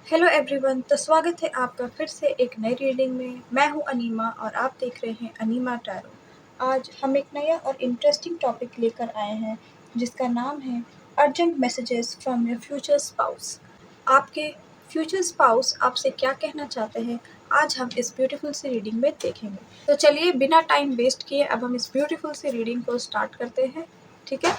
Hello everyone, तो स्वागत है आपका फिर से एक नई रीडिंग में। मैं हूं अनीमा और आप देख रहे हैं अनीमा टैरो। आज हम एक नया और इंटरेस्टिंग टॉपिक लेकर आए हैं जिसका नाम है urgent messages from your future spouse. आपके फ्यूचर स्पाउस आपसे क्या कहना चाहते हैं, आज हम इस ब्यूटीफुल सी रीडिंग में देखेंगे। तो चलिए बिना टाइम वेस्ट किए अब हम इस ब्यूटीफुल सी रीडिंग को स्टार्ट करते हैं। ठीक है।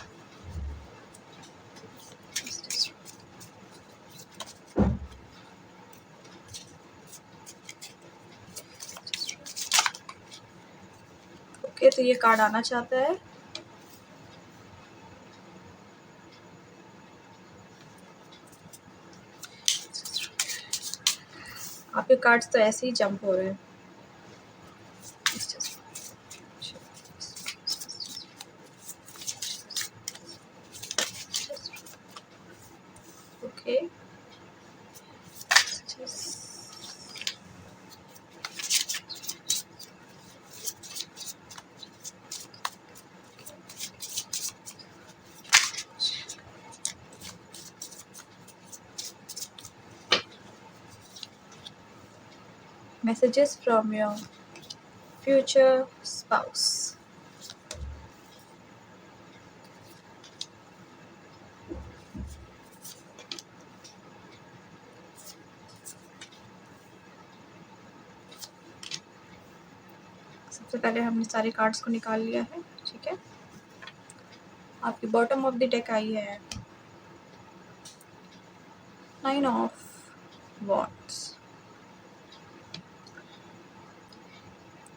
ओके, तो ये कार्ड आना चाहता है। आपके कार्ड्स तो ऐसे ही जंप हो रहे हैं। Okay, messages from your future spouse. सबसे पहले हमने सारे कार्ड्स को निकाल लिया है। ठीक है। आपकी बॉटम ऑफ द डेक आई है 9 ऑफ वॉन्ड्स।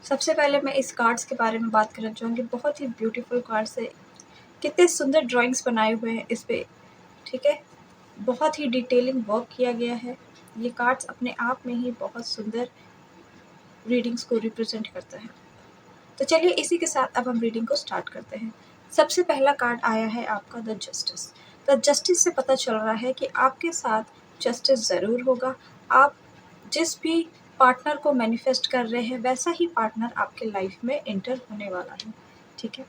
सबसे पहले मैं इस कार्ड्स के बारे में बात करना चाहूँगी। बहुत ही ब्यूटीफुल कार्ड्स है, कितने सुंदर ड्राइंग्स बनाए हुए हैं इस पे। ठीक है, बहुत ही डिटेलिंग वर्क किया गया है। ये कार्ड्स अपने आप में ही बहुत सुंदर रीडिंग्स को रिप्रेजेंट करता है। तो चलिए इसी के साथ अब हम रीडिंग को स्टार्ट करते हैं। सबसे पहला कार्ड आया है आपका द जस्टिस। द जस्टिस से पता चल रहा है कि आपके साथ जस्टिस ज़रूर होगा। आप जिस भी पार्टनर को मैनिफेस्ट कर रहे हैं वैसा ही पार्टनर आपके लाइफ में एंटर होने वाला है। ठीक है।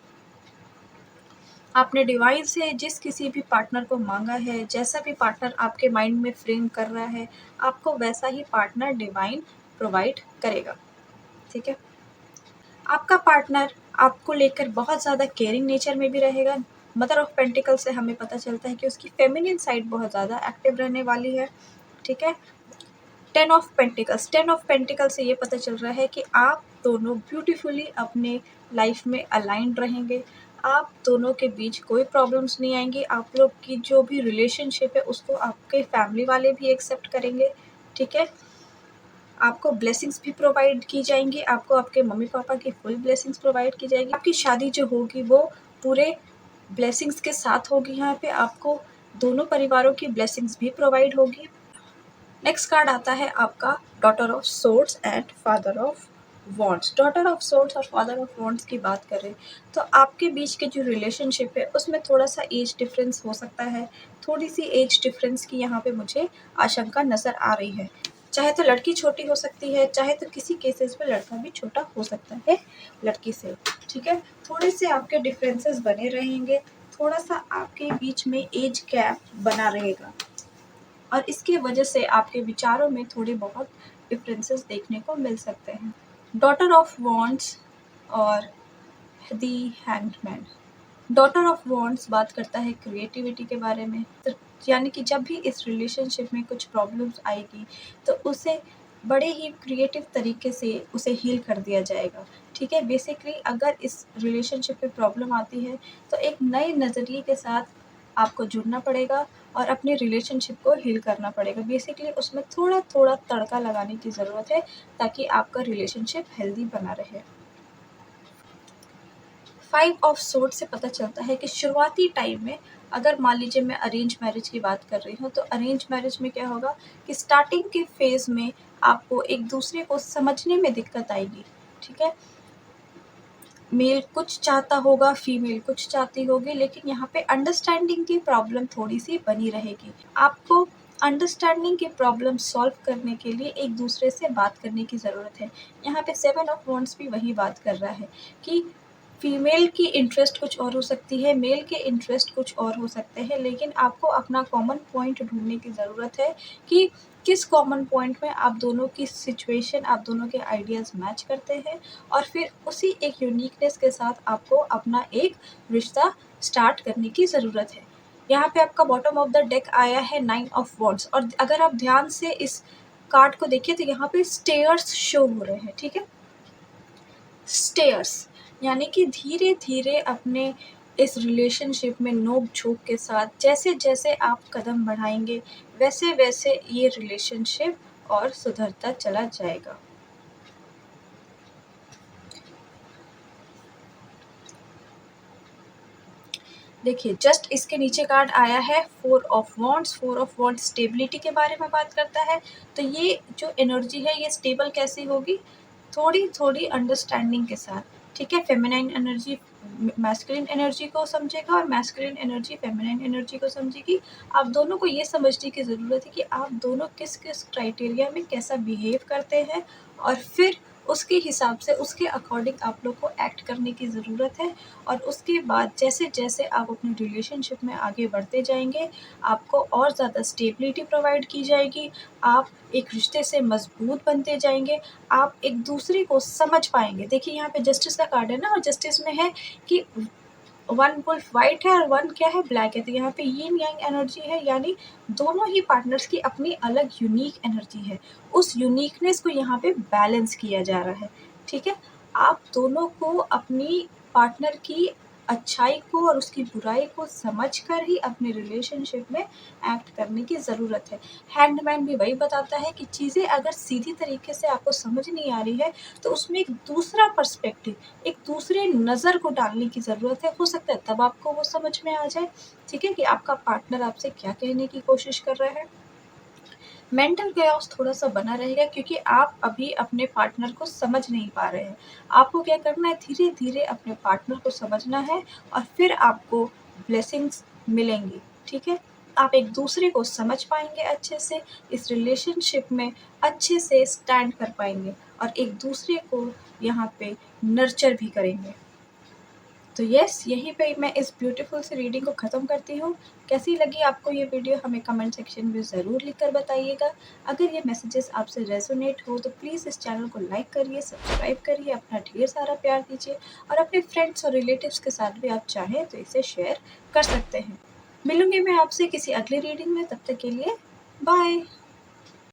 आपने डिवाइन से जिस किसी भी पार्टनर को मांगा है, जैसा भी पार्टनर आपके माइंड में फ्रेम कर रहा है, आपको वैसा ही पार्टनर डिवाइन प्रोवाइड करेगा। ठीक है। आपका पार्टनर आपको लेकर बहुत ज़्यादा केयरिंग नेचर में भी रहेगा। मदर ऑफ पेंटिकल से हमें पता चलता है कि उसकी फेमिनिन साइड बहुत ज़्यादा एक्टिव रहने वाली है। ठीक है। 10 ऑफ पेंटिकल से ये पता चल रहा है कि आप दोनों ब्यूटीफुली अपने लाइफ में अलाइंड रहेंगे। आप दोनों के बीच कोई प्रॉब्लम्स नहीं आएंगी। आप लोग की जो भी रिलेशनशिप है उसको आपके फैमिली वाले भी एक्सेप्ट करेंगे। ठीक है। आपको ब्लेसिंग्स भी प्रोवाइड की जाएंगी। आपको आपके मम्मी पापा की फुल ब्लेसिंग्स प्रोवाइड की जाएगी। आपकी शादी जो होगी वो पूरे ब्लेसिंग्स के साथ होगी। यहाँ पे आपको दोनों परिवारों की ब्लेसिंग्स भी प्रोवाइड होगी। नेक्स्ट कार्ड आता है आपका daughter of swords and father of wands. Daughter of swords और फादर ऑफ वॉन्ड्स की बात करें तो आपके बीच के जो रिलेशनशिप है उसमें थोड़ा सा एज डिफरेंस हो सकता है। थोड़ी सी एज डिफरेंस की यहाँ पे मुझे आशंका नज़र आ रही है। चाहे तो लड़की छोटी हो सकती है, चाहे तो किसी केसेस में लड़का भी छोटा हो सकता है लड़की से। ठीक है। थोड़े से आपके डिफरेंसेस बने रहेंगे। थोड़ा सा आपके बीच में एज गैप बना रहेगा और इसकी वजह से आपके विचारों में थोड़े बहुत डिफरेंसेस देखने को मिल सकते हैं। डॉटर ऑफ वॉन्ड्स और दी हैंगमैन। डॉटर ऑफ वॉन्ड्स बात करता है क्रिएटिविटी के बारे में। तो यानी कि जब भी इस रिलेशनशिप में कुछ प्रॉब्लम्स आएगी तो उसे बड़े ही क्रिएटिव तरीके से उसे हील कर दिया जाएगा। ठीक है। बेसिकली अगर इस रिलेशनशिप में प्रॉब्लम आती है तो एक नए नज़रिए के साथ आपको जुड़ना पड़ेगा और अपने रिलेशनशिप को हील करना पड़ेगा। बेसिकली उसमें थोड़ा थोड़ा तड़का लगाने की ज़रूरत है ताकि आपका रिलेशनशिप हेल्दी बना रहे। 5 ऑफ सोर्ड से पता चलता है कि शुरुआती टाइम में अगर मान लीजिए मैं अरेंज मैरिज की बात कर रही हूँ तो अरेंज मैरिज में क्या होगा कि स्टार्टिंग के फेज़ में आपको एक दूसरे को समझने में दिक्कत आएगी। ठीक है। मेल कुछ चाहता होगा, फीमेल कुछ चाहती होगी, लेकिन यहाँ पे अंडरस्टैंडिंग की प्रॉब्लम थोड़ी सी बनी रहेगी। आपको अंडरस्टैंडिंग की प्रॉब्लम सॉल्व करने के लिए एक दूसरे से बात करने की ज़रूरत है। यहाँ पे 7 ऑफ वॉन्ड्स भी वही बात कर रहा है कि फीमेल की इंटरेस्ट कुछ और हो सकती है, मेल के इंटरेस्ट कुछ और हो सकते हैं, लेकिन आपको अपना कॉमन पॉइंट ढूंढने की ज़रूरत है कि किस कॉमन पॉइंट में आप दोनों की सिचुएशन, आप दोनों के आइडियाज़ मैच करते हैं, और फिर उसी एक यूनिकनेस के साथ आपको अपना एक रिश्ता स्टार्ट करने की ज़रूरत है। यहाँ पे आपका बॉटम ऑफ द डेक आया है 9 ऑफ वॉन्ड्स, और अगर आप ध्यान से इस कार्ड को देखिए तो यहाँ पे स्टेयर्स शो हो रहे हैं, ठीक है। स्टेयर्स यानी कि धीरे धीरे अपने इस रिलेशनशिप में नोक झोंक के साथ जैसे जैसे आप कदम बढ़ाएंगे, वैसे वैसे ये रिलेशनशिप और सुधरता चला जाएगा। देखिए, जस्ट इसके नीचे कार्ड आया है 4 of wands. 4 of wands stability के बारे में बात करता है। तो ये जो एनर्जी है ये स्टेबल कैसी होगी? थोड़ी थोड़ी अंडरस्टैंडिंग के साथ, ठीक है। फेमिनाइन एनर्जी मैस्कुलिन एनर्जी को समझेगा और मैस्कुलिन एनर्जी फेमिनाइन एनर्जी को समझेगी। आप दोनों को ये समझने की ज़रूरत है कि आप दोनों किस किस क्राइटेरिया में कैसा बिहेव करते हैं, और फिर उसके हिसाब से, उसके अकॉर्डिंग आप लोग को एक्ट करने की ज़रूरत है। और उसके बाद जैसे जैसे आप अपने रिलेशनशिप में आगे बढ़ते जाएंगे, आपको और ज़्यादा स्टेबिलिटी प्रोवाइड की जाएगी, आप एक रिश्ते से मजबूत बनते जाएंगे, आप एक दूसरे को समझ पाएंगे। देखिए, यहाँ पे जस्टिस का कार्ड है ना, और जस्टिस में है कि वन वुल्फ वाइट है और वन क्या है, ब्लैक है। तो यहाँ पे यिन यांग एनर्जी है, यानी दोनों ही पार्टनर्स की अपनी अलग यूनिक एनर्जी है। उस यूनिकनेस को यहाँ पे बैलेंस किया जा रहा है, ठीक है। आप दोनों को अपनी पार्टनर की अच्छाई को और उसकी बुराई को समझकर ही अपने रिलेशनशिप में एक्ट करने की ज़रूरत है। हैंडमैन भी वही बताता है कि चीज़ें अगर सीधी तरीके से आपको समझ नहीं आ रही है, तो उसमें एक दूसरा पर्सपेक्टिव, एक दूसरे नज़र को डालने की ज़रूरत है। हो सकता है तब आपको वो समझ में आ जाए, ठीक है, कि आपका पार्टनर आपसे क्या कहने की कोशिश कर रहा है। मेंटल कैओस थोड़ा-सा बना रहेगा क्योंकि आप अभी अपने पार्टनर को समझ नहीं पा रहे हैं। आपको क्या करना है, धीरे-धीरे अपने पार्टनर को समझना है, और फिर आपको ब्लेसिंग्स मिलेंगी, ठीक है? आप एक-दूसरे को समझ पाएँगे अच्छे से, इस रिलेशनशिप में अच्छे से स्टैंड कर पाएँगे, और एक-दूसरे को यहाँ पे नर्चर भी करेंगे। तो यस, यहीं पे मैं इस ब्यूटीफुल सी रीडिंग को ख़त्म करती हूँ। कैसी लगी आपको ये वीडियो, हमें कमेंट सेक्शन में ज़रूर लिख कर बताइएगा। अगर ये मैसेजेस आपसे रेजोनेट हो तो प्लीज़ इस चैनल को लाइक करिए, सब्सक्राइब करिए, अपना ढेर सारा प्यार दीजिए, और अपने फ्रेंड्स और रिलेटिव्स के साथ भी आप चाहें तो इसे शेयर कर सकते हैं। मिलूँगी मैं आपसे किसी अगली रीडिंग में, तब तक के लिए बाय।